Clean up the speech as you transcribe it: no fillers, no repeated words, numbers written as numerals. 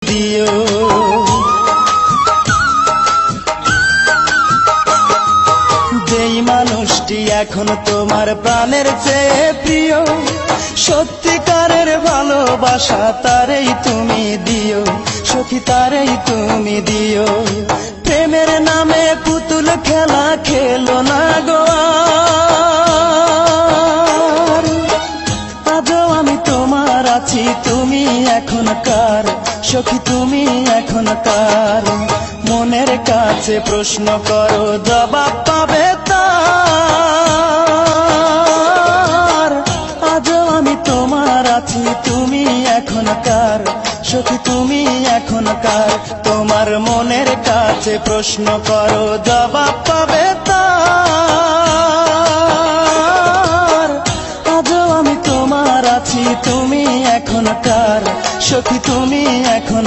দিও। যেই মানুষটি এখন তোমার প্রাণের চেয়ে প্রিয়, সত্যিকারের ভালোবাসা তারেই তুমি দিও, সখী তারেই তুমি দিও। প্রেমের নামে পুতুল খেলা খেলো না গো আর। আজও আমি তোমার আছি, তুমি এখন কার, সখী তুমি এখন কার। মনের কাছে প্রশ্ন করো, জবাব পাবে তার। আজও আমি তোমার আছি, তুমি এখন কার, সখী তুমি এখন কার। তোমার মনের কাছে প্রশ্ন করো, জবাব পাবে তার। আজও আমি তোমার আছি, তুমি এখন কার, সখী তুমি এখন